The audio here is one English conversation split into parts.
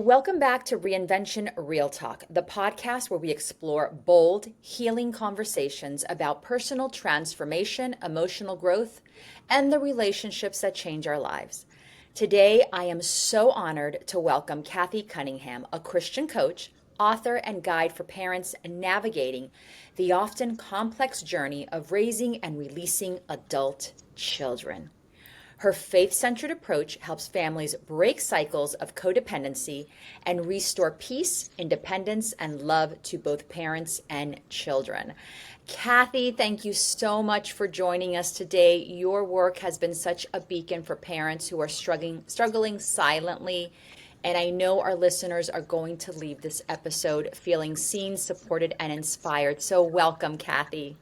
welcome back to Reinvention Real Talk, the podcast where we explore bold, healing conversations about personal transformation, emotional growth, and the relationships that change our lives. Today, I am so honored to welcome Kathy Cunningham, a Christian coach, author, and guide for parents navigating the often complex journey of raising and releasing adult children. Her faith centered approach helps families break cycles of codependency and restore peace, independence, and love to both parents and children. Kathy, thank you so much for joining us today. Your work has been such a beacon for parents who are struggling silently. And I know our listeners are going to leave this episode feeling seen, supported, and inspired. So, welcome, Kathy.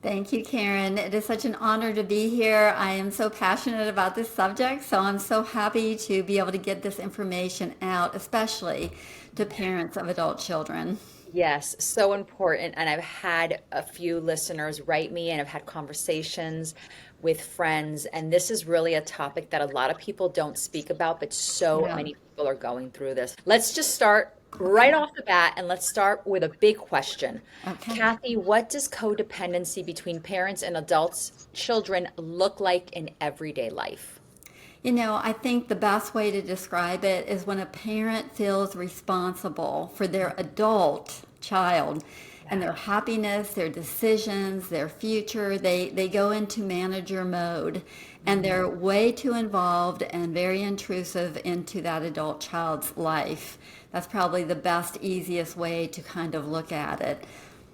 Thank you, Karen. It is such an honor to be here. I am so passionate about this subject, so I'm so happy to be able to get this information out, especially to parents of adult children. Yes, so important. And I've had a few listeners write me and I've had conversations with friends. And this is really a topic that a lot of people don't speak about, but so Yeah. many people are going through this. Let's just start right off the bat and let's start with a big question. Okay. Kathy, what does codependency between parents and adults, children look like in everyday life? I think the best way to describe it is when a parent feels responsible for their adult child and their happiness, their decisions, their future. They go into manager mode and they're way too involved and very intrusive into that adult child's life. That's probably the best, easiest way to kind of look at it.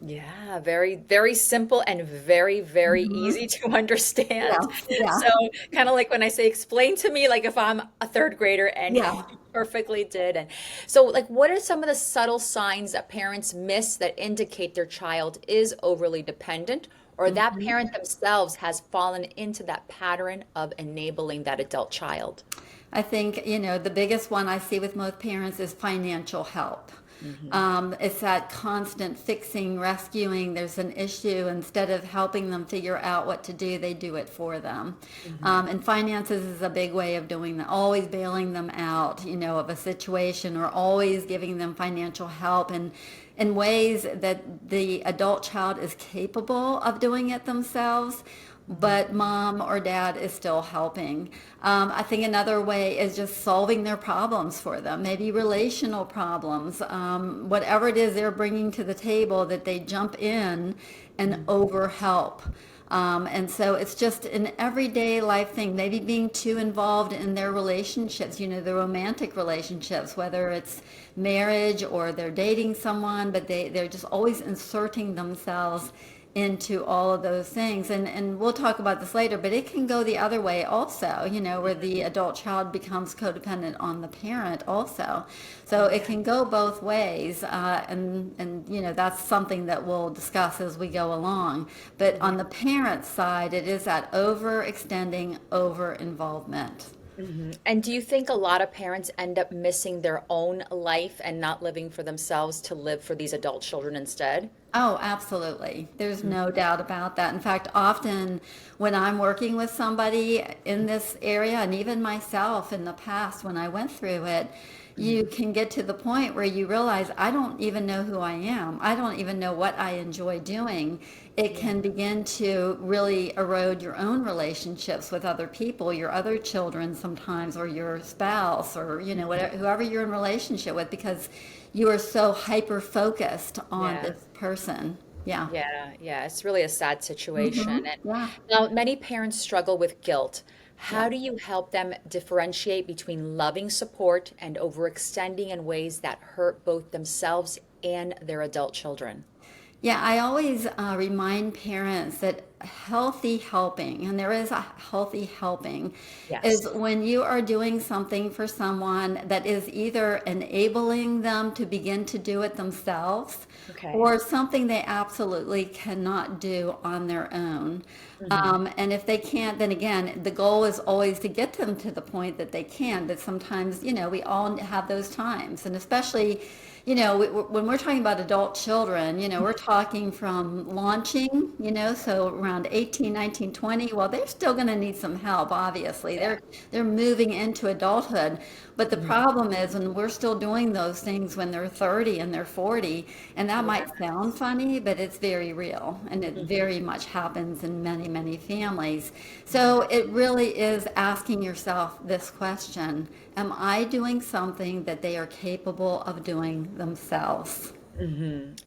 Yeah, very, very simple and very, very Hmm. easy to understand. Yeah, yeah, So, kind of like when I say explain to me, like if I'm a third grader and yeah. you perfectly did. And so, like, what are some of the subtle signs that parents miss that indicate their child is overly dependent or that Mhm. parent themselves has fallen into that pattern of enabling that adult child? I think, the biggest one I see with most parents is financial help. Hmm. It's that constant fixing, rescuing. There's an issue. Instead of helping them figure out what to do, they do it for them. Hmm. And finances is a big way of doing that. Always bailing them out, of a situation or always giving them financial help and in ways that the adult child is capable of doing it themselves, but mom or dad is still helping. I think another way is just solving their problems for them, maybe relational problems, whatever it is they're bringing to the table, that they jump in and over help. And so it's just an everyday life thing, maybe being too involved in their relationships, the romantic relationships, whether it's marriage or they're dating someone, but they're just always inserting themselves into all of those things. And we'll talk about this later, but it can go the other way also, where the adult child becomes codependent on the parent also. So it can go both ways. And that's something that we'll discuss as we go along. But on the parent side, it is that overextending, over involvement. And do you think a lot of parents end up missing their own life and not living for themselves to live for these adult children instead? Oh, absolutely. There's no doubt about that. In fact, often when I'm working with somebody in this area, and even myself in the past when I went through it, you can get to the point where you realize, I don't even know who I am. I don't even know what I enjoy doing. It Yeah. can begin to really erode your own relationships with other people, your other children sometimes, or your spouse, or, whatever, whoever you're in relationship with, because you are so hyper focused on Yeah. this person. Yeah. Yeah, yeah, it's really a sad situation. Hmm. And Yeah. now many parents struggle with guilt. Yeah. How do you help them differentiate between loving support and overextending in ways that hurt both themselves and their adult children? Yeah, I always remind parents that healthy helping, and there is a healthy helping, is Yes. when you are doing something for someone that is either enabling them to begin to do it themselves Okay. or something they absolutely cannot do on their own. Hmm. And if they can't, then again, the goal is always to get them to the point that they can. But sometimes, we all have those times. And especially, when we're talking about adult children, we're talking from launching, so around 18, 19, 20, well, they're still going to need some help, obviously. Yeah. They're moving into adulthood. But the Mhm. problem is when we're still doing those things when they're 30 and they're 40, and that Yeah. might sound funny, but it's very real, and it Mhm. very much happens in many, many families. So Mhm. it really is asking yourself this question: am I doing something that they are capable of doing themselves?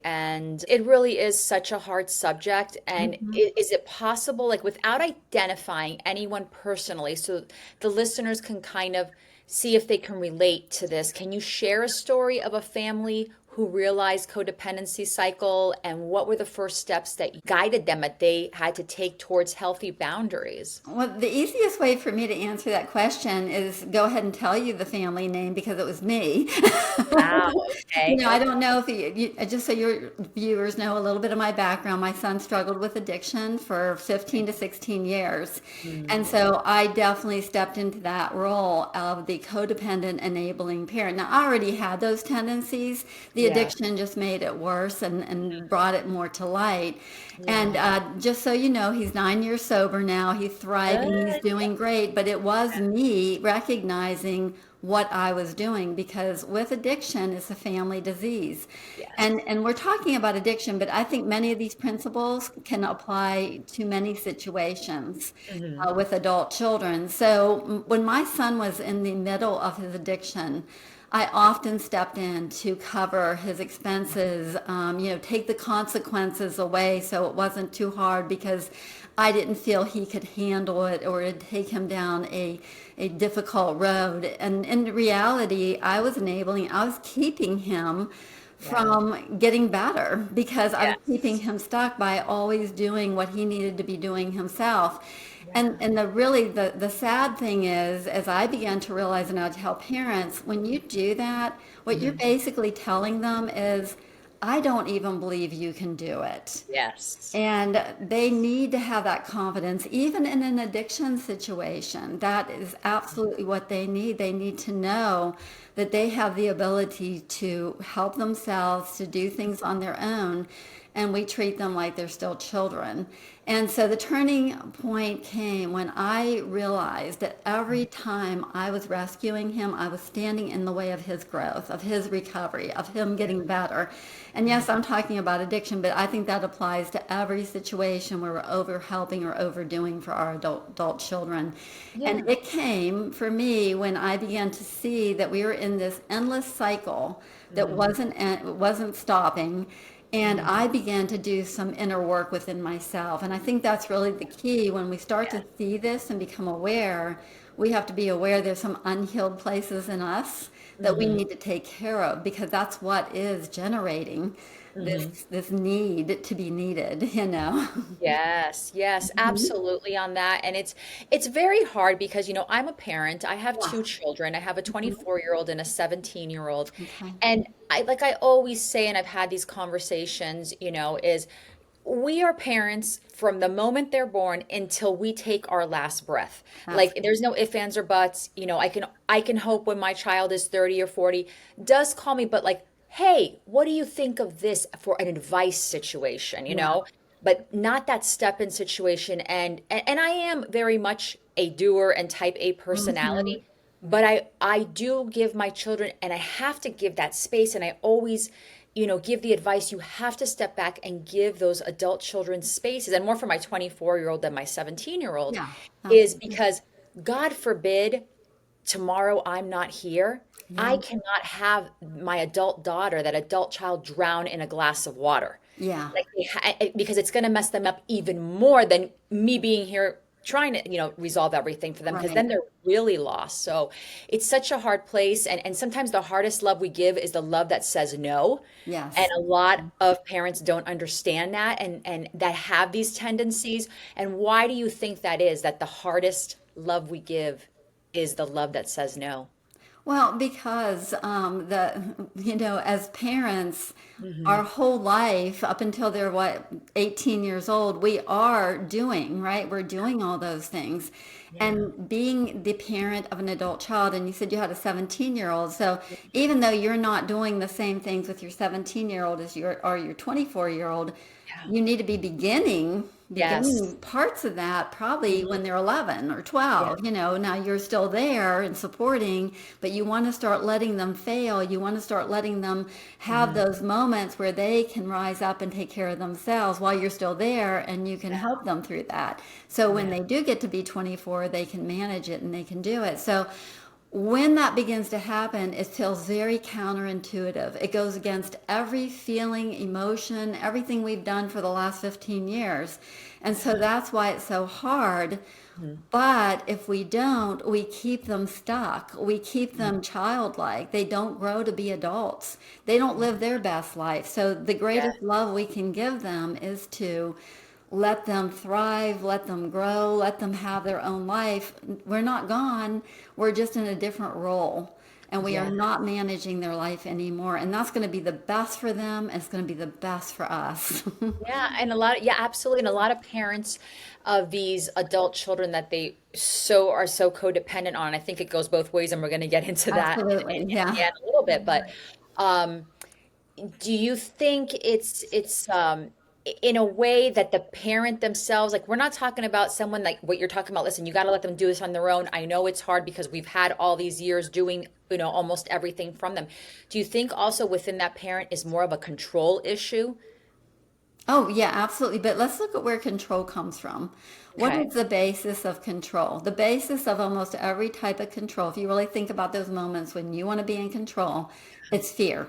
And it really is such a hard subject. And Mhm. is it possible, like without identifying anyone personally, so the listeners can kind of see if they can relate to this, can you share a story of a family who realized codependency cycle and what were the first steps that guided them that they had to take towards healthy boundaries? Well, the easiest way for me to answer that question is go ahead and tell you the family name because it was me. Wow. You Okay. know, I don't know if just so your viewers know a little bit of my background, my son struggled with addiction for 15 to 16 years. And Mm, so I definitely stepped into that role of the codependent enabling parent. Now, I already had those tendencies. The yeah. addiction just made it worse and brought it more to light. And Yeah. just so you know, he's 9 years sober now. He's thriving. He's Good. doing great. But it was me recognizing what I was doing because with addiction, it's a family disease. Yes. And we're talking about addiction, but I think many of these principles can apply to many situations Hmm. with adult children. So when my son was in the middle of his addiction, I often stepped in to cover his expenses, take the consequences away so it wasn't too hard because I didn't feel he could handle it or it'd take him down a difficult road. And in reality, I was keeping him Yeah. from getting better because I was keeping Yes. him stuck by always doing what he needed to be doing himself. Yeah. And the sad thing is, as I began to realize, and I tell parents, when you do that, what you're Hmm. basically telling them is, I don't even believe you can do it. Yes. And they need to have that confidence, even in an addiction situation. That is absolutely what they need. They need to know that they have the ability to help themselves, to do things on their own, and we treat them like they're still children. And so the turning point came when I realized that every time I was rescuing him, I was standing in the way of his growth, of his recovery, of him getting better. And yes, I'm talking about addiction, but I think that applies to every situation where we're over helping or overdoing for our adult children. And Yeah. it came for me when I began to see that we were in this endless cycle that Hmm. wasn't stopping. And Hmm. I began to do some inner work within myself. And I think that's really the key. When we start Yeah. to see this and become aware, we have to be aware there's some unhealed places in us that we Hmm. need to take care of because that's what is generating Hmm. this need to be needed, you know? Yes, yes, Mhm. absolutely on that. And it's very hard because, I'm a parent. I have Yeah. two children. I have a Mhm. 24-year-old and a 17-year-old. Okay. And I always say, and I've had these conversations, is we are parents from the moment they're born until we take our last breath. Like there's Absolutely. no ifs, ands, or buts. I can hope when my child is 30 or 40 does call me, but like, hey, what do you think of this for an advice situation, Yeah. but not that step in situation. And I am very much a doer and type A Hmm. personality, but I do give my children, and I have to give that space, and I always give the advice. You have to step back and give those adult children spaces, and more for my 24-year-old than my 17-year-old, Yeah. is Absolutely. because God forbid tomorrow I'm not here. Yeah. I cannot have my adult daughter, that adult child, drown in a glass of water. Yeah. Like because it's going to mess them up even more than me being here trying to, resolve everything for them, because Right. then they're really lost. So it's such a hard place. And sometimes the hardest love we give is the love that says no. And Yes. a lot of parents don't understand that, and that have these tendencies. And why do you think that is, that the hardest love we give is the love that says no? Well, because as parents, our Hmm. whole life up until they're what, 18 years old, we are doing, right? We're doing all those things. Yeah. and being the parent of an adult child, and you said you had a 17-year-old, so even though you're not doing the same things with your 17-year-old as your 24-year-old, Yeah. you need to be Yes. beginning parts of that probably Mhm. when they're 11 or Yeah. 12. Now you're still there and supporting, but you want to start letting them fail. You want to start letting them have Mhm. those moments where they can rise up and take care of themselves while you're still there, and you can Yeah. help them through that. So when Yeah. they do get to be 24, they can manage it and they can do it. So when that begins to happen, it feels very counterintuitive. It goes against every feeling, emotion, everything we've done for the last 15 years. And so Yeah. that's why it's so hard. Mhm. But if we don't, we keep them stuck. We keep Mhm. them childlike. They don't grow to be adults. They don't Yeah. live their best life. So the Yeah. greatest love we can give them is to let them thrive, let them grow, let them have their own life. We're not gone, we're just in a different role. And we are Yeah. not managing their life anymore. And that's going to be the best for them, and it's going to be the best for us. Yeah, and a lot, yeah, absolutely. And a lot of parents of these adult children that they are so codependent on. I think it goes both ways, and we're going to get into that Absolutely. in the Yeah. end a little bit. But um, do you think in a way that the parent themselves, like we're not talking about someone like what you're talking about, listen, you got to let them do this on their own. I know it's hard because we've had all these years doing, almost everything from them. Do you think also within that parent is more of a control issue? Oh, yeah, absolutely. But let's look at where control comes from. What Okay. is the basis of control? The basis of almost every type of control, if you really think about those moments when you want to be in control, it's fear.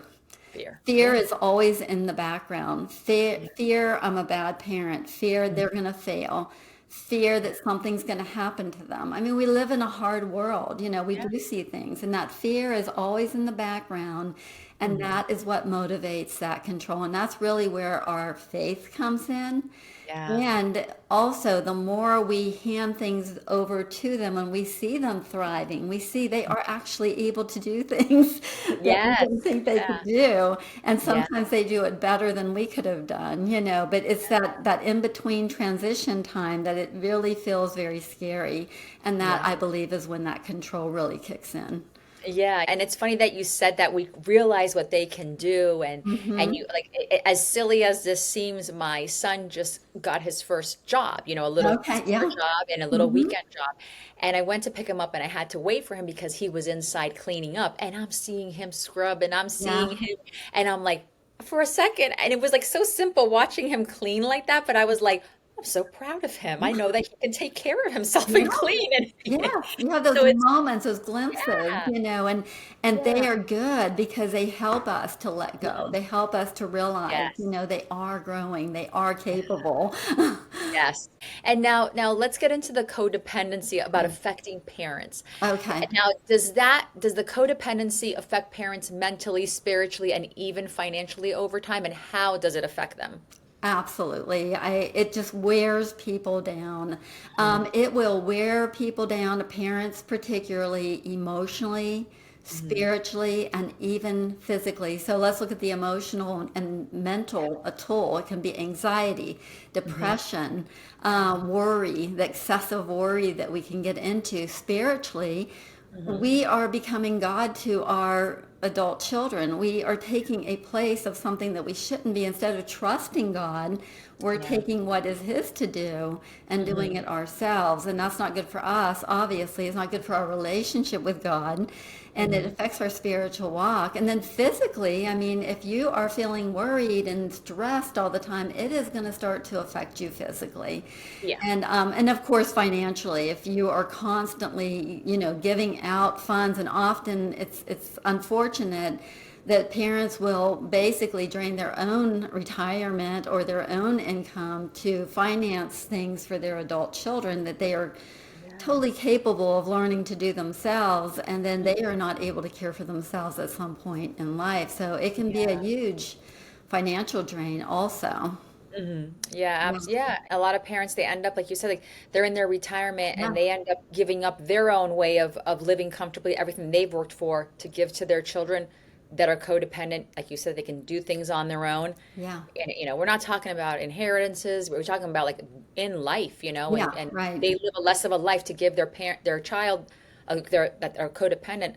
Fear. Fear Yeah. is always in the background. Fear, I'm a bad parent. Fear, Mhm. they're going to fail. Fear that something's going to happen to them. I mean, we live in a hard world. We Yeah. do see things, and that fear is always in the background. And Mhm. that is what motivates that control. And that's really where our faith comes in. Yeah. And also, the more we hand things over to them and we see them thriving, we see they are actually able to do things that we Yes. didn't think they Yeah. could do. And Yeah. sometimes they do it better than we could have done. But it's that in-between transition time that it really feels very scary. And that, Yeah. I believe, is when that control really kicks in. Yeah, and it's funny that you said that we realize what they can do and Hmm. you like as silly as this seems, my son just got his first job, a little Okay, summer yeah. job and a little Hmm. weekend job. And I went to pick him up and I had to wait for him because he was inside cleaning up and I'm seeing him scrub and I'm seeing Yeah. him and I'm like for a second and it was like so simple watching him clean like that, but I was like I'm so proud of him. I know that he can take care of himself Yeah. and clean and Yes, you have those so it's moments, those glimpses, yeah. and they Yeah. are good because they help us to let go. Mhm. They help us to realize, Yes. they are growing, they are Yeah. capable. Yes. And now let's get into the codependency about affecting parents. Okay. Now, does the codependency affect parents mentally, spiritually, and even financially over time? And how does it affect them? Absolutely. It just wears people down. Mhm. It will wear people down, parents particularly emotionally, Mhm. spiritually, and even physically. So let's look at the emotional and mental toll. It can be anxiety, Mhm. depression, worry, the excessive worry that we can get into spiritually. Mhm. We are becoming God to our adult children. We are taking a place of something that we shouldn't be. Instead of trusting God, we're Yeah. taking what is His to do and doing Mhm. it ourselves. And that's not good for us, obviously. It's not good for our relationship with God. And it Mhm. affects our spiritual walk. And then physically, I mean, if you are feeling worried and stressed all the time, it is going to start to affect you physically. Yeah. And of course financially, if you are constantly, giving out funds, and often it's unfortunate that parents will basically drain their own retirement or their own income to finance things for their adult children that they are Yeah. totally capable of learning to do themselves, and then they Mhm. are not able to care for themselves at some point in life. So it can be a Yeah. huge financial drain also. Yeah, Yeah. yeah. A lot of parents, they end up, like you said, like they're in their retirement Yeah. and they end up giving up their own way of living comfortably, everything they've worked for to give to their children that are codependent, like you said, they can do things on their own. Yeah. And, we're not talking about inheritances. We're talking about like in life, Yeah, and right. they live a less of a life to give their child, that are codependent,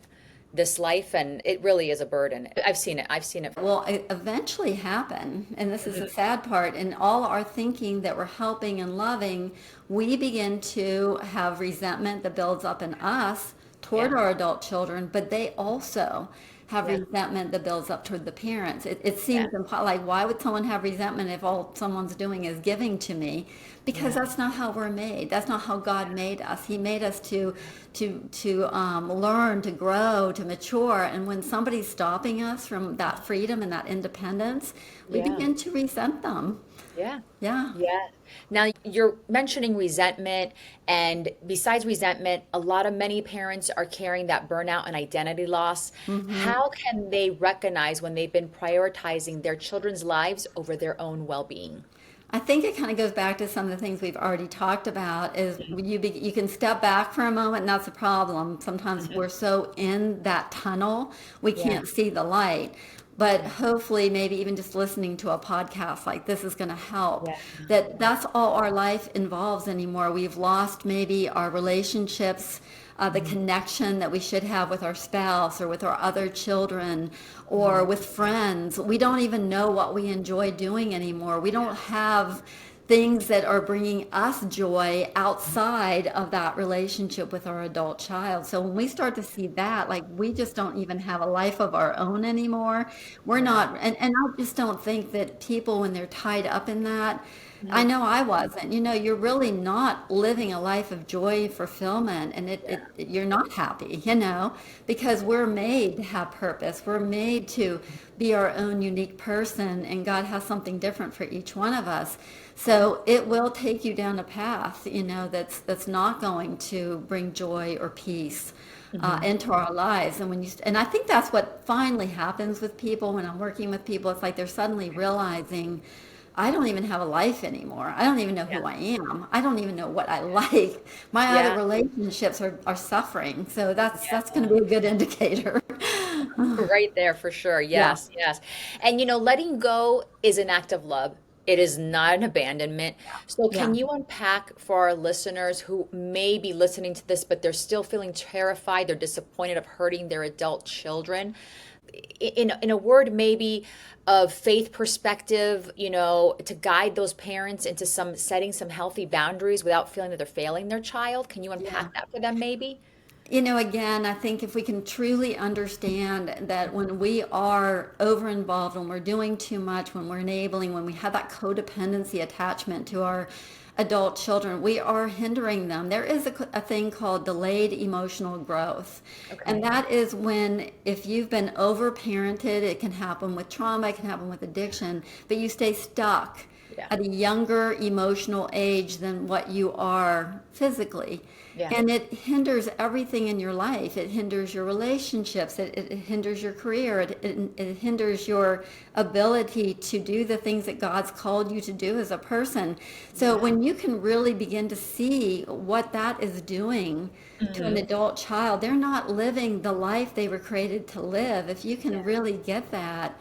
this life. And it really is a burden. I've seen it. I've seen it. Will eventually happen, and this is the Mhm. sad part, in all our thinking that we're helping and loving, we begin to have resentment that builds up in us toward Yeah. our adult children, but they also have Yeah. resentment that builds up toward the parents. It Yeah. seems like, why would someone have resentment if all someone's doing is giving to me? Because Yeah. that's not how we're made. That's not how God made us. He made us to learn, to grow, to mature. And when somebody's stopping us from that freedom and that independence, we Yeah. begin to resent them. Yeah. Yeah. Yeah. Now you're mentioning resentment, and besides resentment, many parents are carrying that burnout and identity loss. Hmm. How can they recognize when they've been prioritizing their children's lives over their own well-being? I think it kind of goes back to some of the things we've already talked about is you can step back for a moment, and that's a problem. Sometimes Mhm. we're so in that tunnel, we Yeah. can't see the light. But hopefully, maybe even just listening to a podcast like this is going to help. Yeah. That's all our life involves anymore. We've lost maybe our relationships, the Mhm. connection that we should have with our spouse or with our other children or Mhm. with friends. We don't even know what we enjoy doing anymore. We don't have things that are bringing us joy outside of that relationship with our adult child. So when we start to see that, like we just don't even have a life of our own anymore. We're Yeah. not, and I just don't think that people, when they're tied up in that, I Mhm. know I wasn't. You're really not living a life of joy and fulfillment, and Yeah. you're not happy, because we're made to have purpose. We're made to be our own unique person, and God has something different for each one of us. Yeah. So it will take you down a path, that's not going to bring joy or peace Mhm. into our lives. And I think that's what finally happens with people when I'm working with people. It's like they're suddenly realizing I don't even have a life anymore. I don't even know Yeah. who I am. I don't even know what I like. My other Yeah. relationships are suffering. So that's going Yeah. to be a good indicator. Right there for sure. Yeah, Yes, yes. And letting go is an act of love. It is not an abandonment. So yeah. can you unpack for our listeners who may be listening to this, but they're still feeling terrified, they're disappointed of hurting their adult children? In a word maybe of faith perspective, to guide those parents into setting some healthy boundaries without feeling that they're failing their child. Can you Yeah. unpack that for them maybe? Again, I think if we can truly understand that when we are over involved, when we're doing too much, when we're enabling, when we have that codependency attachment to our adult children, we are hindering them. There is a thing called delayed emotional growth. And Okay. that is when, if you've been over parented, it can happen with trauma, it can happen with addiction, but you stay stuck Yeah. at a younger emotional age than what you are physically. Yeah. And it hinders everything in your life. It hinders your relationships. It hinders your career. It hinders your ability to do the things that God's called you to do as a person. So Yeah. when you can really begin to see what that is doing to an Hmm. adult child, they're not living the life they were created to live. If you can Yeah. really get that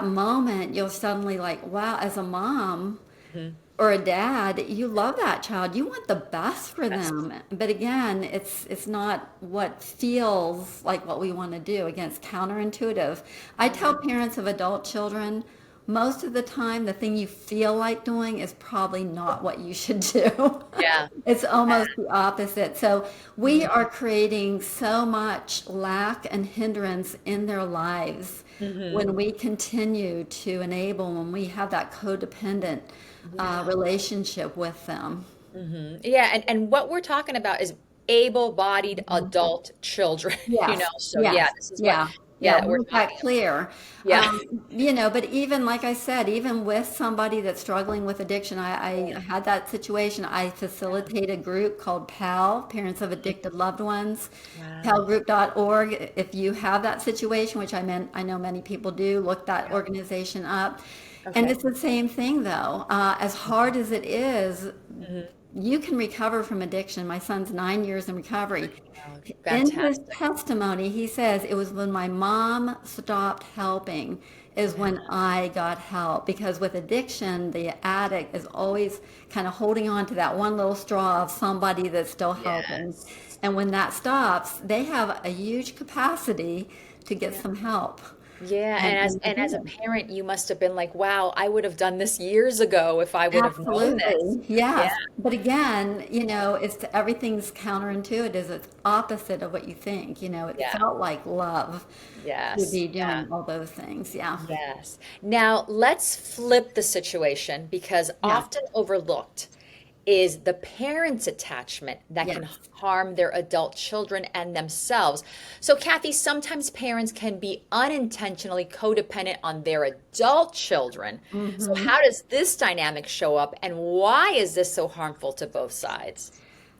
moment, you'll suddenly like, wow, as a mom Hmm. or a dad, you love that child. You want the best for Yes. them. But again, it's not what feels like what we want to do. Again, it's counterintuitive. I tell Hmm. parents of adult children, most of the time, the thing you feel like doing is probably not what you should do. Yeah. It's almost the opposite. So we Hmm. are creating so much lack and hindrance in their lives Hmm. when we continue to enable, when we have that codependent Yeah. relationship with them. Yeah, and what we're talking about is able-bodied Mhm. adult children, Yes, So yeah, yes, this is what, yeah, yeah. yeah, that we're We'll make that talking about. clear. Yeah. But even like I said, even with somebody that's struggling with addiction, I had that situation. I facilitate a group called PAL, Parents of Addicted Loved Ones, Wow. palgroup.org. If you have that situation, which I know many people do, look that Yeah. organization up. And Okay. it's the same thing though. As hard as it is, Hmm. you can recover from addiction. My son's 9 years in recovery. Oh, In his fantastic. testimony, he says it was when my mom stopped helping is Yeah. when I got help. Because with addiction, the addict is always kind of holding on to that one little straw of somebody that's still helping. Yes. And when that stops, they have a huge capacity to get Yeah. some help. Yeah, And they and as a did. parent, you must have been like, wow, I would have done this years ago if I would have known this. Absolutely. Yeah. Yes. But again, it's everything's counterintuitive. It's opposite of what you think. It Yeah. felt like love to Yes. be Yeah. doing all those things. Yeah. Yes. Now, let's flip the situation because Yeah. often overlooked is the parent's attachment that can Yes. harm their adult children and themselves. So, Kathy, sometimes parents can be unintentionally codependent on their adult children. So, hmm how does this dynamic show up, and why is this so harmful to both sides?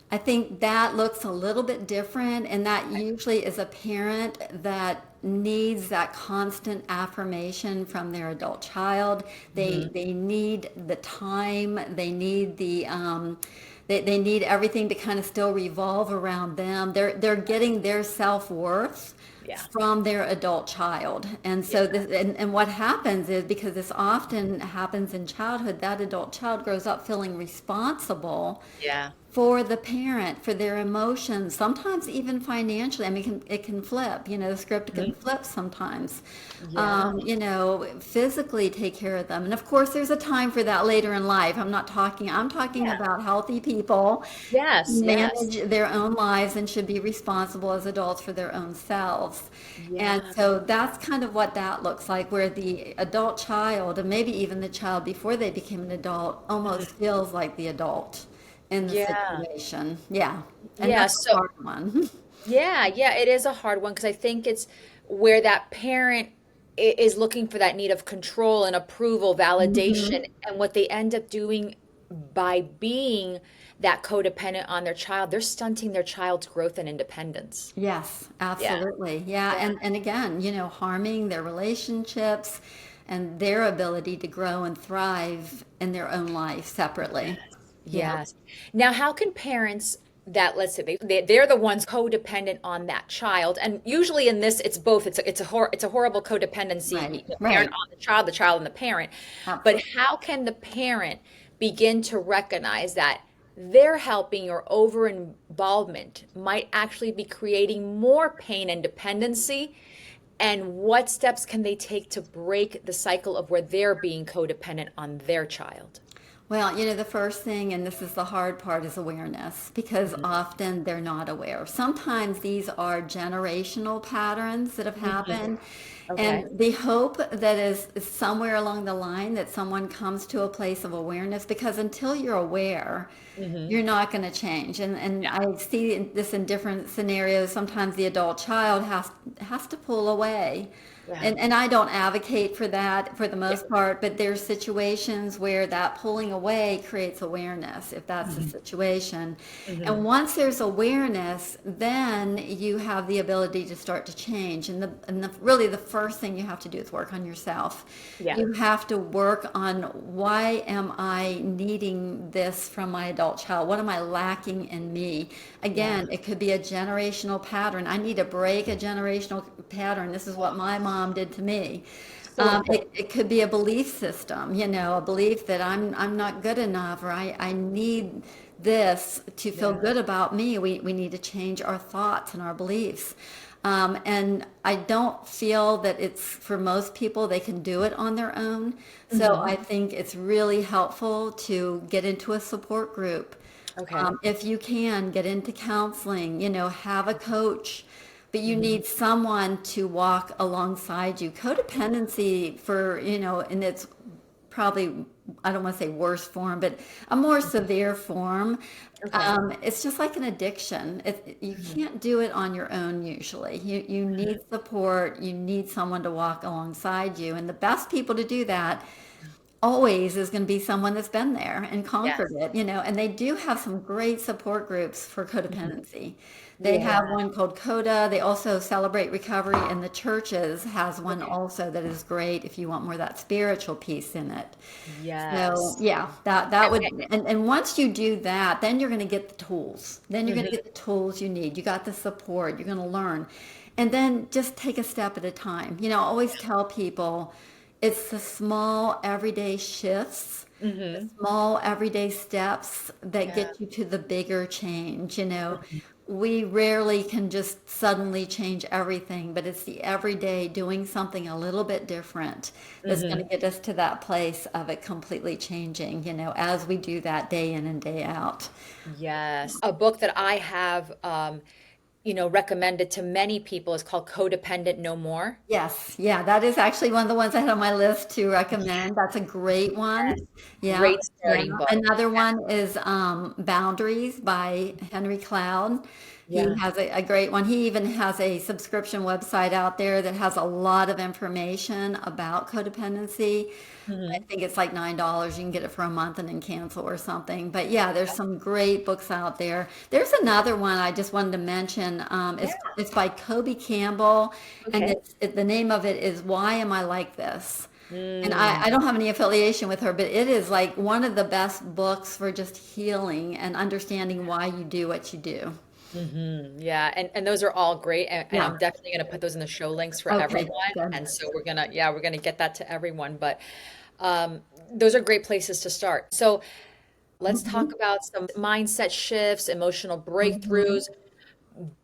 I think that looks a little bit different, and that usually is a parent that needs that constant affirmation from their adult child. Hmm. They need the time. They need they need everything to kind of still revolve around them. They're getting their self-worth Yeah. from their adult child. And Yeah. so and what happens is, because this often happens in childhood, that adult child grows up feeling responsible Yeah. for the parent, for their emotions, sometimes even financially. I mean, it can flip, the script can Mhm. flip sometimes. Yeah. Physically take care of them. And of course, there's a time for that later in life. I'm talking Yeah. about healthy people Yes. Yes. manage their own lives and should be responsible as adults for their own selves. And Yeah. so that's kind of what that looks like, where the adult child, and maybe even the child before they became an adult, almost feels like the adult in the Yeah. situation. Yeah. And Yeah. that's a So, hard one. yeah, yeah, it is a hard one because I think it's where that parent is looking for that need of control and approval, validation, hmm and what they end up doing by being that codependent on their child, they're stunting their child's growth and independence. Yes, Yeah, absolutely. Yeah. yeah, And again, harming their relationships and their ability to grow and thrive in their own life separately. yes, Yeah. yes. Now, how can parents that, let's say they're the ones codependent on that child, and usually in this it's both. It's a horrible codependency, Right. the parent Right. on the child and the parent. But Absolutely. how can the parent begin to recognize that their helping or over involvement might actually be creating more pain and dependency? And what steps can they take to break the cycle of where they're being codependent on their child? Well, the first thing, and this is the hard part, is awareness, because often they're not aware. Sometimes these are generational patterns that have Mhm. happened. Okay. And the hope that is somewhere along the line that someone comes to a place of awareness, because until you're aware, Hmm. you're not going to change. And Yeah. I see this in different scenarios. Sometimes the adult child has to pull away. Yeah. And I don't advocate for that for the Yeah. most part, but there's situations where that pulling away creates awareness, if that's the Hmm. situation. And Hmm. once there's awareness, then you have the ability to start to change. And really the first thing you have to do is work on yourself. Yeah. You have to work on, why am I needing this from my adult child? What am I lacking in me? Yeah. Again, it could be a generational pattern. I need to break a generational pattern. This is what my mom did to me. So important. It could be a belief system, a belief that I'm not good enough, or I need this to feel Yeah. good about me. We need to change our thoughts and our beliefs. And I don't feel that it's for most people, they can do it on their own. So Hmm. I think it's really helpful to get into a support group. Okay. If you can, get into counseling, have a coach, but you Hmm. need someone to walk alongside you. Codependency, in its probably, I don't want to say worst form, but a more severe form. Okay. It's just like an addiction. You Hmm. can't do it on your own usually. You need support. You need someone to walk alongside you. And the best people to do that always is going to be someone that's been there and conquered Yes. it, and they do have some great support groups for Mhm. codependency. They Yeah. have one called Coda. They also celebrate recovery, and the churches has one Okay. also that is great if you want more of that spiritual piece in it. So Yes. yeah, that would, And- and once you do that, then you're going to get the tools. Then you're going to mhm. get the tools you need. You got the support. You're going to learn, and then just take a step at a time. I always tell people, it's the small everyday shifts, the Mhm. small everyday steps that Yeah. get you to the bigger change. Mhm. We rarely can just suddenly change everything, but it's the everyday doing something a little bit different that's going to Mhm. get us to that place of it completely changing, as we do that day in and day out. Yes. A book that I have, recommended to many people is called Codependent No More. Yes, yeah, that is actually one of the ones I had on my list to recommend. That's a great one. Yes. Yeah, Great yeah. starting book. Another one is Boundaries by Henry Cloud. He Yeah. has a great one. He even has a subscription website out there that has a lot of information about codependency. I Mhm. think it's like $9. You can get it for a month and then cancel or something. But yeah, there's some great books out there. There's another one I just wanted to mention. Yeah. It's by Kobe Campbell, and Okay. the name of it is Why Am I Like This? And Mm. I don't have any affiliation with her, but it is like one of the best books for just healing and understanding why you do what you do. Yeah, and those are all great, and Yeah. I'm definitely going to put those in the show links for Okay. everyone. Good. And so we're gonna get that to everyone. But um, those are great places to start. So let's talk Mhm. about some mindset shifts, emotional Mhm. breakthroughs.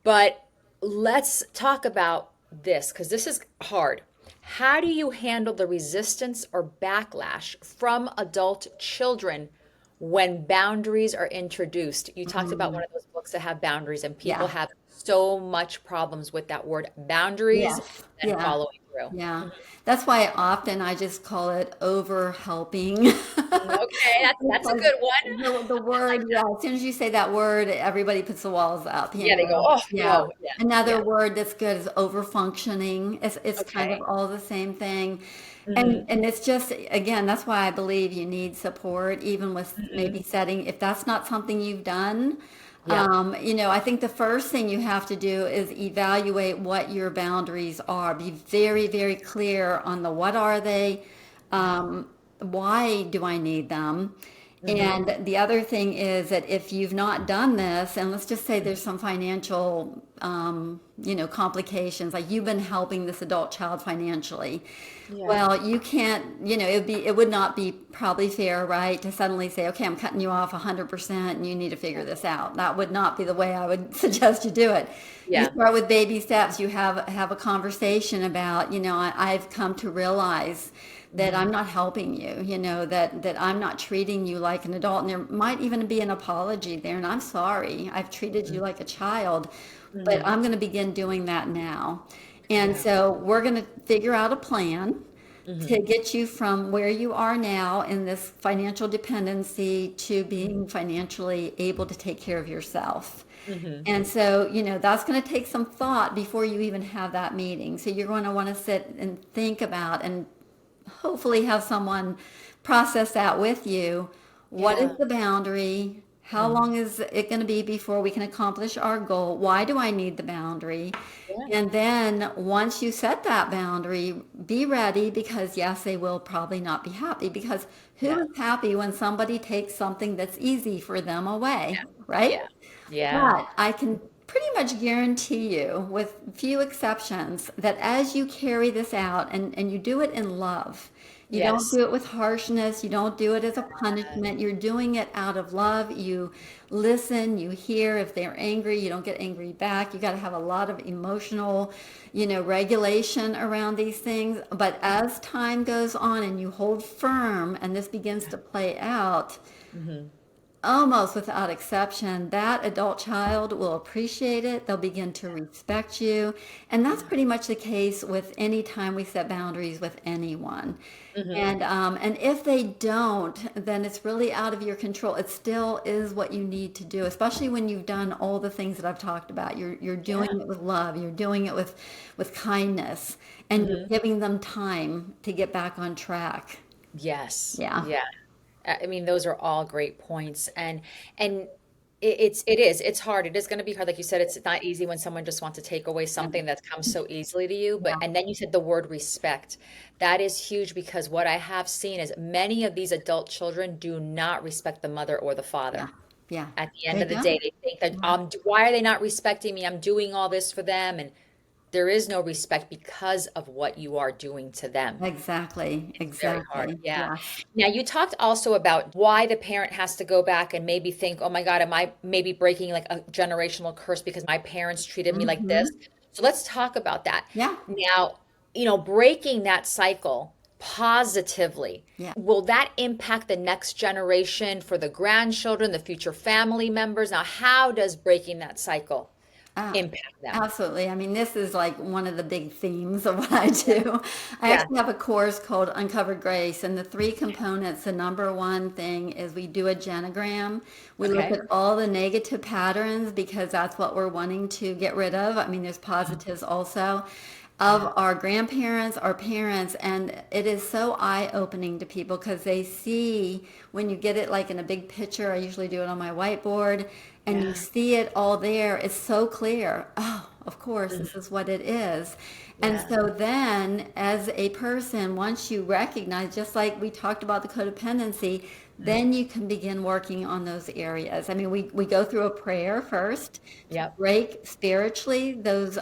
But let's talk about this because this is hard. How do you handle the resistance or backlash from adult children when boundaries are introduced? You talked about one Mm. of those books that have boundaries, and people Yeah. have so much problems with that word boundaries Yes. and Yeah. following through. Yeah. That's why often I just call it over helping. Okay, that's a Because good one. the I like word, yeah, that. as soon as you say that word, everybody puts the walls up, Yeah, they go, oh Yeah. no, yeah, Another yeah. word that's good is over functioning. It's kind of Okay. all the same thing. Hmm. And it's just, again, that's why I believe you need support, even with Hmm. maybe setting, if that's not something you've done. Yeah. I think the first thing you have to do is evaluate what your boundaries are. Be very, very clear on the what are they, Yeah. why do I need them? Hmm. And the other thing is that if you've not done this, and let's just say there's some financial, complications, like you've been helping this adult child financially. Yeah. Well, you can't, it would not be probably fair, right, to suddenly say, okay, I'm cutting you off 100% and you need to figure this out. That would not be the way I would suggest you do it. You Yeah. start with baby steps. You have a conversation about, I've come to realize that Hmm. I'm not helping you, that I'm not treating you like an adult. And there might even be an apology there. And I'm sorry, I've treated you like a child, but Hmm. I'm going to begin doing that now. And Yeah. so we're going to figure out a plan to Hmm. get you from where you are now in this financial dependency to being financially able to take care of yourself. Hmm. And so, that's going to take some thought before you even have that meeting. So you're going to want to sit and think about and hopefully have someone process that with you. What is Yeah. the boundary? How Hmm. long is it going to be before we can accomplish our goal? Why do I need the boundary? Yeah. And then once you set that boundary, be ready because yes, they will probably not be happy because who Yeah. is happy when somebody takes something that's easy for them away, right? Yeah. Yeah. But I can pretty much guarantee you, with few exceptions, that as you carry this out and you do it in love, you don't Yes. do it with harshness, you don't do it as a punishment, you're doing it out of love. You listen, you hear. If they're angry, you don't get angry back. You got to have a lot of emotional, regulation around these things. But as time goes on and you hold firm and this begins to play out, Hmm. almost without exception, that adult child will appreciate it. They'll begin to respect you. And that's pretty much the case with any time we set boundaries with anyone. Hmm. And if they don't, then it's really out of your control. It still is what you need to do, especially when you've done all the things that I've talked about. You're doing Yeah. it with love. You're doing it with kindness, and you're Hmm. giving them time to get back on track. Yes. Yeah. Yeah. I mean, those are all great points. And it's hard. It is going to be hard. Like you said, it's not easy when someone just wants to take away Yeah. something that comes so easily to you. But Yeah. and then you said the word respect. That is huge because what I have seen is many of these adult children do not respect the mother or the Yeah. father. Yeah. At the end They of the day, don't. they think that Yeah. why are they not respecting me? I'm doing all this for them, and there is no respect because of what you are doing to them. Exactly. It's very hard. Exactly. Yeah. Yes. Now, you talked also about why the parent has to go back and maybe think, oh my God, am I maybe breaking like a generational curse because my parents treated me like this? Hmm. So let's talk about that. Yeah. Now, breaking that cycle positively, Yeah. will that impact the next generation for the grandchildren, the future family members? Now, how does breaking that cycle Uh, impact them? Absolutely. I mean, this is like one of the big themes of what I do. I Yeah. actually have a course called Uncovered Grace, and the three components, the number one thing is we do a genogram. We look Okay. at all the negative patterns because that's what we're wanting to get rid of. I mean, there's positives also of Yeah. our grandparents, our parents, and it is so eye-opening to people because they see when you get it like in a big picture. I usually do it on my whiteboard, and you Yeah. see it all there. It's so clear. Oh, of course, Mhm. this is what it is. And Yeah. so then, as a person, once you recognize, just like we talked about the codependency, Mhm. then you can begin working on those areas. I mean, we go through a prayer first to Yep. break spiritually those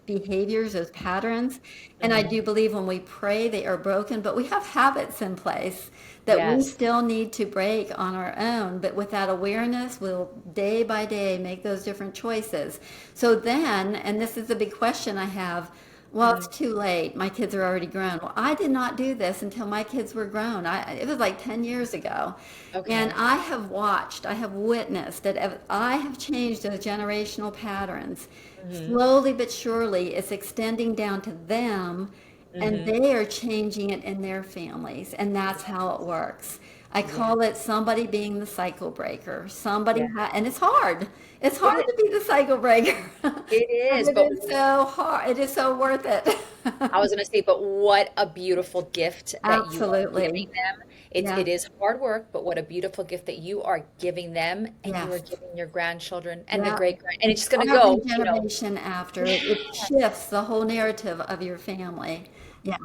behaviors, those patterns. And I Mhm. do believe when we pray, they are broken, but we have habits in place that we Yes. still need to break on our own. But with that awareness, we'll day by day make those different choices. So then, and this is a big question I have, well, it's Mhm. too late. My kids are already grown. Well, I did not do this until my kids were grown. It was like 10 years ago. And Okay. I have watched, I have witnessed that I have changed those generational patterns. Mhm. Slowly but surely, it's extending down to them, and Mhm. they are changing it in their families. And that's how it works. I Yeah. call it somebody being the cycle breaker. Yeah. And it's hard. It's It hard is. to be the cycle breaker. It But is. it But is so hard. It is so worth it. I was going to say, but what a beautiful gift that you are giving Absolutely. them. Yes. It is hard work, but what a beautiful gift that you are giving them and you are Yes. giving your grandchildren and the Yeah. great grand, and it's just going to Every go, generation after yeah. it shifts the whole narrative of your family. Yeah.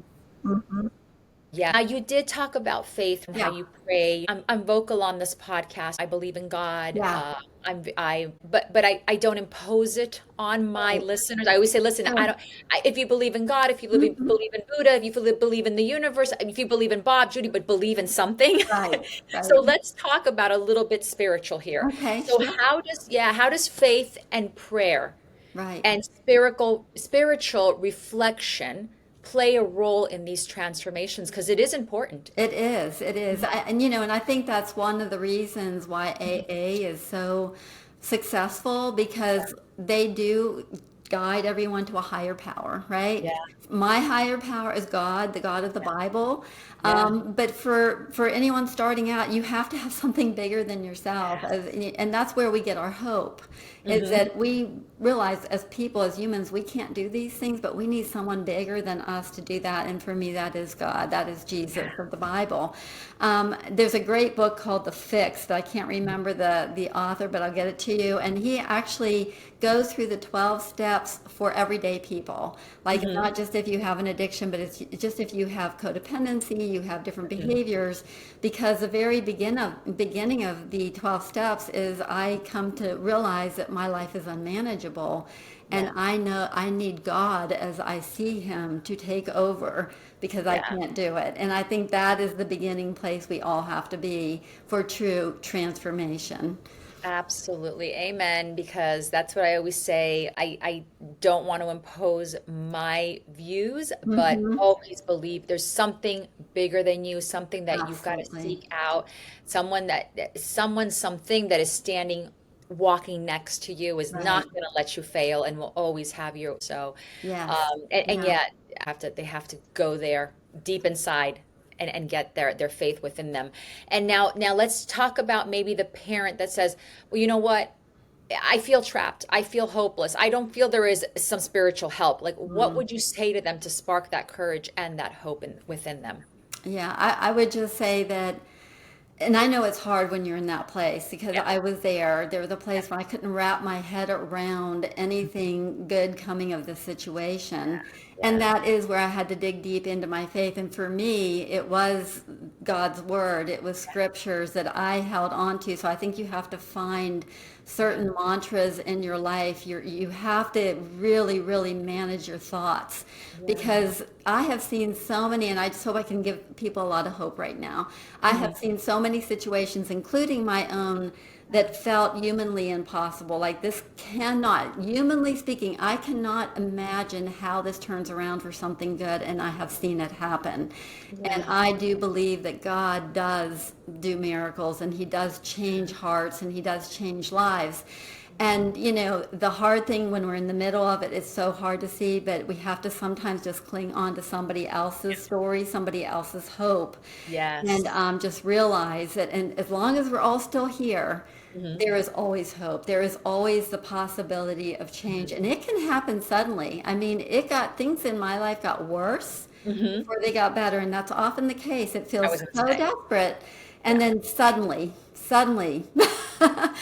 Hmm. Yeah. Now, you did talk about faith and how Yeah. you pray. I'm vocal on this podcast. I believe in God. Yeah. But I don't impose it on my Right. listeners. I always say, listen, I Sure. don't, if you believe in God, if you Hmm. believe in Buddha, if you believe in the universe, if you believe in Bob, Judy, but believe in something. Right. So Right. let's talk about a little bit spiritual here. Okay. So Sure. how does faith and prayer Right. and spiritual reflection play a role in these transformations? Because it is important. It is. It is. And I think that's one of the reasons why AA is so successful because they do guide everyone to a higher power, right? Yeah, My higher power is God, the God of the yeah, Bible. yeah, But for anyone starting out, you have to have something bigger than yourself, yes. and that's where we get our hope. Is Hmm. that we realize as people, as humans, we can't do these things, but we need someone bigger than us to do that. And for me, that is God, that is Jesus of the Bible. There's a great book called The Fix that I can't remember the author, but I'll get it to you. And he actually goes through the 12 steps for everyday people. Like Hmm. not just if you have an addiction, but it's just if you have codependency, you have different Hmm. behaviors. Because the very beginning of the 12 steps is I come to realize that my life is unmanageable, and Yeah, I know I need God as I see him to take over because I yeah. can't do it. And I think that is the beginning place we all have to be for true transformation. Absolutely. Amen. Because that's what I always say. I don't want to impose my views, but Hmm. always believe there's something bigger than you, something that you've got to Absolutely. seek out, something that is standing, walking next to you is not Right. going to let you fail and will always have you. So, Yes. and Yeah. yet they have to go there deep inside and get their faith within them. And now let's talk about maybe the parent that says, well, you know what? I feel trapped. I feel hopeless. I don't feel there is some spiritual help. Like, what Mm. would you say to them to spark that courage and that hope within them? Yeah, I would just say that, and I know it's hard when you're in that place because Yeah. I was there. There was a Yeah. place where I couldn't wrap my head around anything good coming of the situation. And Yeah. that is where I had to dig deep into my faith. And for me, it was God's word, it was scriptures that I held on to. So I think you have to find certain mantras in your life. You have to really, really manage your thoughts Yeah. because I have seen so many, and I just hope I can give people a lot of hope right now. I Hmm. have seen so many situations, including my own, that felt humanly impossible. Like this cannot, humanly speaking, I cannot imagine how this turns around for something good, and I have seen it happen. And Yeah. I do believe that God does do miracles, and He does change hearts, and He does change lives. And the hard thing when we're in the middle of it, it's so hard to see, but we have to sometimes just cling on to somebody else's story, somebody else's hope, and Yes. just realize that. And as long as we're all still here, Hmm. there is always hope. There is always the possibility of change, and it can happen suddenly. I mean, things in my life got worse Hmm. before they got better, and that's often the case. It I feels was going to so say, desperate, and yeah, then suddenly,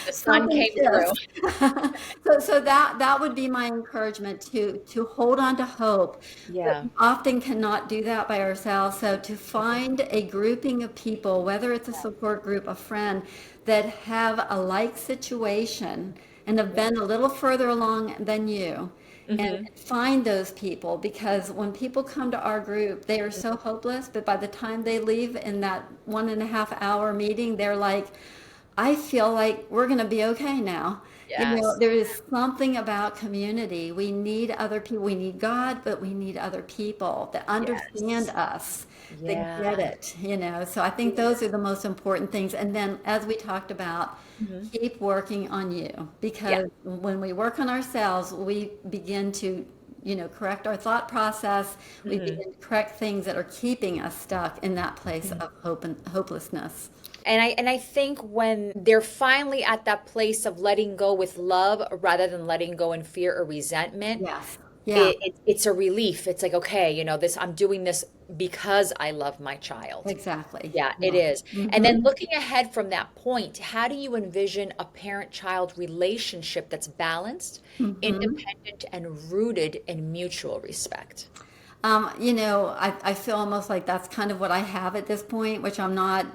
the sun something came through. shifts. So that would be my encouragement, to hold on to hope. But Yeah. we often cannot do that by ourselves. So to find a grouping of people, whether it's a support group, a friend, that have a like situation and have Yeah. been a little further along than you, and Hmm. find those people, because when people come to our group, they are so hopeless, but by the time they leave in that 1.5 hour meeting, they're like, I feel like we're going to be okay now. Yes. There is something about community. We need other people. We need God, but we need other people that understand Yes. us, that Yeah. get it. So I think those are the most important things. And then, as we talked about, Hmm. keep working on you, Yeah. because when we work on ourselves, we begin to, correct our thought process. We Hmm. begin to correct things that are keeping us stuck in that place of hope and hopelessness. And I think when they're finally at that place of letting go with love rather than letting go in fear or resentment, Yes. Yeah. it's a relief. It's like, okay, this I'm doing this because I love my child. Exactly. Yeah, it Yeah. is. And then Hmm. looking ahead from that point, how do you envision a parent-child relationship that's balanced, Hmm. independent, and rooted in mutual respect? I feel almost like that's kind of what I have at this point, which I'm not,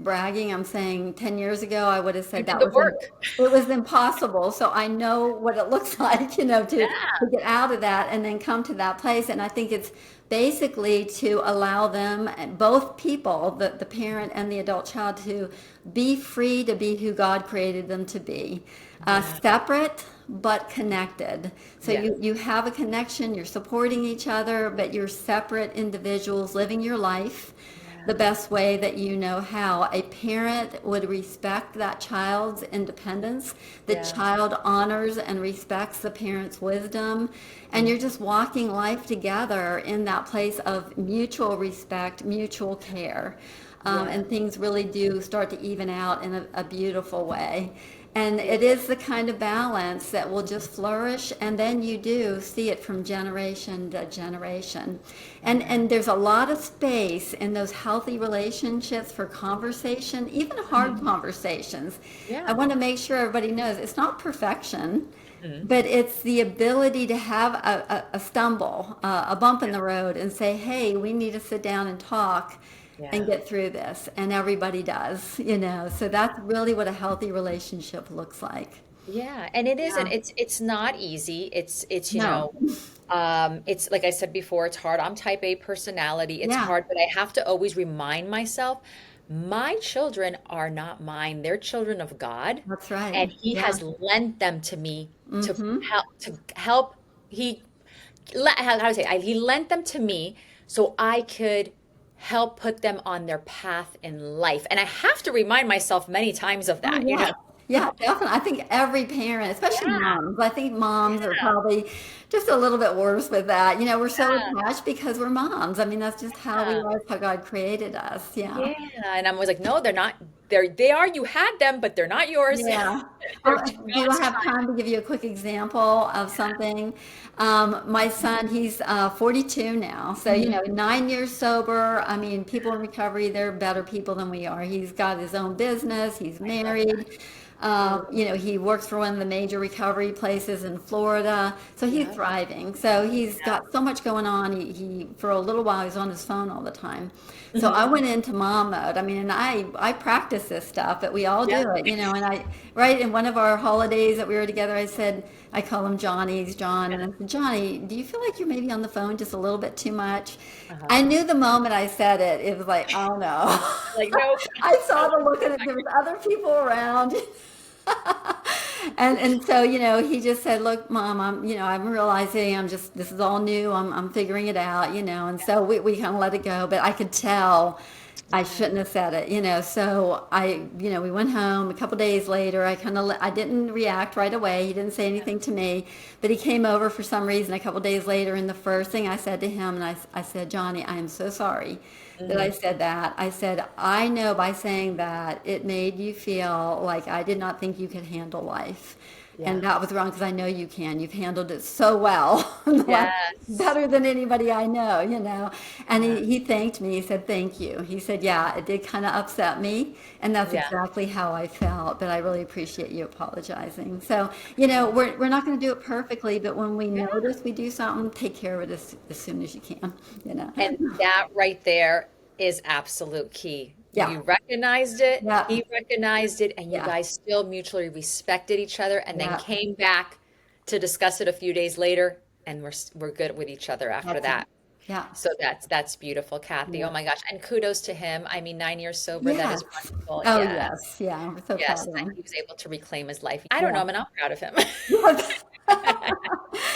bragging. I'm saying 10 years ago, I would have You said did the work. it was impossible. So I know what it looks like, to Yeah. get out of that and then come to that place. And I think it's basically to allow them, both people, the parent and the adult child, to be free to be who God created them to be, Yeah. separate but connected. So Yeah. you have a connection, you're supporting each other, but you're separate individuals living your life the Yeah. best way that you know how. A parent would respect that child's independence. The Yeah. child honors and respects the parent's wisdom. And Mm. you're just walking life together in that place of mutual respect, mutual care. Yeah. And things really do start to even out in a beautiful way. And Yeah. it is the kind of balance that will just flourish, and then you do see it from generation to generation. And there's a lot of space in those healthy relationships for conversation, even hard Mhm. conversations. I Yeah. want to make sure everybody knows it's not perfection, Mhm. but it's the ability to have a stumble, a bump in the road, and say, hey, we need to sit down and talk and Yeah. get through this. And everybody does. So that's really what a healthy relationship looks like. Yeah, and it isn't. Yeah. It's not easy. No. It's like I said before, it's hard. I'm type A personality. It's Yeah, hard, but I have to always remind myself, my children are not mine. They're children of God, that's right. and He Yeah. has lent them to me to Mm-hmm. help. How do I say? He lent them to me so I could help put them on their path in life. And I have to remind myself many times of Oh, that, yeah. Yeah, definitely. I think every parent, especially Yeah, moms, I think moms are yeah, probably just a little bit worse with that. We're so yeah, attached because we're moms. I mean, that's just how we yeah. are, how God created us. Yeah. Yeah, and I'm always like, no, they're not. They are. You had them, but they're not yours. Yeah. Do I have time to give you a quick example of something? My son, he's 42 now. So, Mhm. 9 years sober. I mean, people in recovery, they're better people than we are. He's got his own business. He's I love that. married. He works for one of the major recovery places in Florida. So he's Yeah. thriving. So he's got so much going on. He for a little while, he's on his phone all the time. So I Mhm. went into mom mode. I mean, and I practice this stuff, but we all Yeah. do it, and right in one of our holidays that we were together, I said, I call him Johnny, he's John, and I said, Johnny, do you feel like you're maybe on the phone just a little bit too much? Uh-huh. I knew the moment I said it, it was like, oh no. Like, nope. I saw the look at it, there was other people around. And so, he just said, "Look, Mom, I'm realizing this is all new. I'm figuring it out, And so we kind of let it go, but I could tell I Yeah. shouldn't have said it, So we went home a couple days later. I didn't react right away. He didn't say anything to me, but he came over for some reason a couple days later. And the first thing I said to him, and I said, Johnny, I am so sorry that I Mhm. said that. I said, I know by saying that it made you feel like I did not think you could handle life. Yeah. And that was wrong because I know you can. You've handled it so well, like Yes. better than anybody I know. And Yeah. he thanked me. He said, thank you. He said, yeah, it did kind of upset me. And that's Yeah. exactly how I felt. But I really appreciate you apologizing. So, we're not going to do it perfectly, but when we Yeah. notice we do something, take care of it as soon as you can. And that right there is absolute key. Yeah. You recognized it, Yeah. he recognized it, and you Yeah. guys still mutually respected each other and then Yeah. came back to discuss it a few days later, and we're good with each other after That's it. that. Yeah. So that's beautiful, Kathy. Oh Yeah. my gosh. And kudos to him. I mean, 9 years sober, that is Yes. wonderful. Oh, Yeah. yes. Yeah. We're so proud Yes, of that him. he was able to reclaim his life. I don't know Yeah. him, and I'm proud of him. Yes.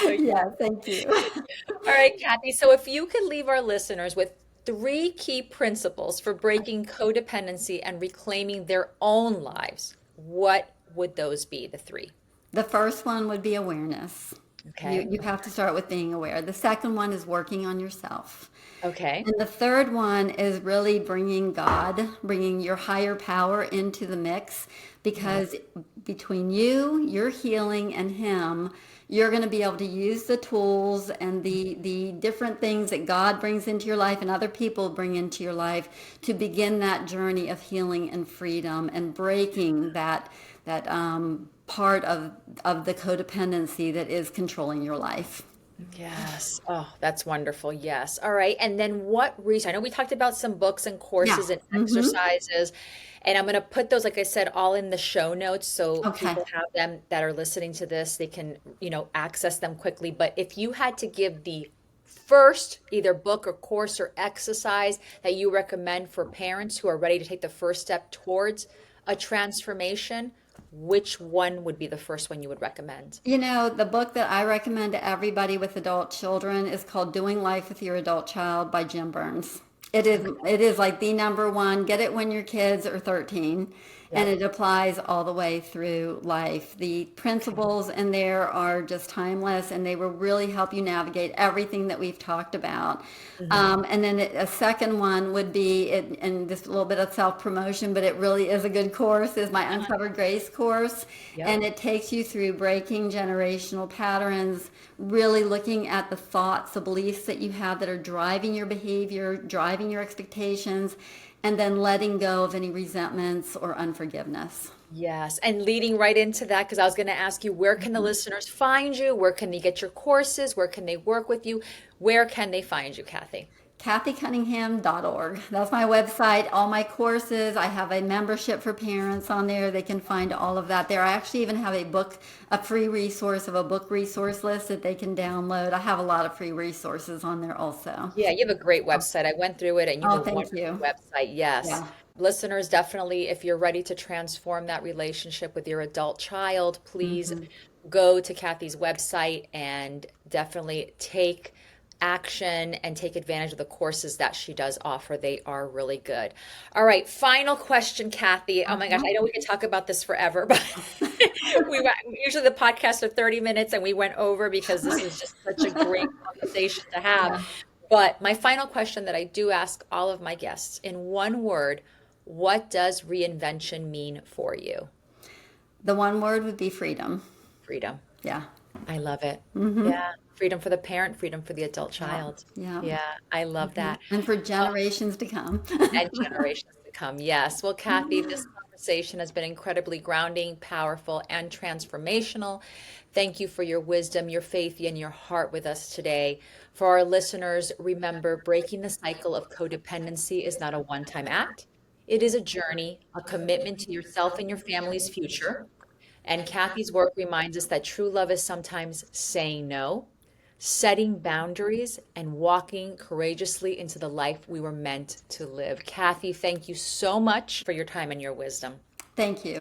So, yeah. Yeah. Thank you. All right, Kathy. So if you could leave our listeners with three key principles for breaking codependency and reclaiming their own lives, what would those be, the three? The first one would be awareness. You Okay. you have to start with being aware. The second one is working on yourself. Okay. And the third one is really bringing God, bringing your higher power into the mix, Mhm. because between you, your healing, and Him, you're going to be able to use the tools and the different things that God brings into your life and other people bring into your life to begin that journey of healing and freedom and breaking that part of the codependency that is controlling your life. Yes. Oh, that's wonderful. Yes. All right. And then what research? I know we talked about some books and Yeah. courses and Mm-hmm. exercises, and I'm going to put those, like I said, all in the show notes so Okay. people have them that are listening to this. They can, access them quickly. But if you had to give the first either book or course or exercise that you recommend for parents who are ready to take the first step towards a transformation, which one would be the first one you would recommend? The book that I recommend to everybody with adult children is called Doing Life with Your Adult Child by Jim Burns. It is Okay. it is like the number one. Get it when your kids are 13, and Yep. it applies all the way through life. The Okay. principles in there are just timeless, and they will really help you navigate everything that we've talked about. Hmm. And then a second one would be, and just a little bit of self promotion, but it really is a good course, is my Uncovered Grace course. Yep. And it takes you through breaking generational patterns, really looking at the thoughts, the beliefs that you have that are driving your behavior, driving your expectations, and then letting go of any resentments or unforgiveness. Yes, and leading right into that, because I was going to ask you, where can the listeners find you? Where can they get your courses? Where can they work with you? Where can they find you, Kathy? KathyCunningham.org. That's my website, all my courses. I have a membership for parents on there. They can find all of that there. I actually even have a free resource of a book resource list that they can download. I have a lot of free resources on there also. Yeah, you have a great website. I went through it and you have Oh, a thank wonderful you. website. Yes. Yeah. Listeners, definitely, if you're ready to transform that relationship with your adult child, please Hmm. go to Kathy's website and definitely take action and take advantage of the courses that she does offer. They are really good. All right, final question, Kathy. Oh my gosh, I know we could talk about this forever, but usually the podcasts are 30 minutes and we went over because this is just such a great conversation to have. Yeah. But my final question that I do ask all of my guests in one word, what does reinvention mean for you? The one word would be freedom. Freedom. Yeah. I love it. Yeah. Freedom for the parent, freedom for the adult Yeah. child. Yeah. Yeah, I love that. And for generations to come. And generations to come. Yes. Well, Kathy, this conversation has been incredibly grounding, powerful, and transformational. Thank you for your wisdom, your faith, and your heart with us today. For our listeners, remember breaking the cycle of codependency is not a one time act. It is a journey, a commitment to yourself and your family's future. And Kathy's work reminds us that true love is sometimes saying no, setting boundaries, and walking courageously into the life we were meant to live. Kathy, thank you so much for your time and your wisdom. Thank you.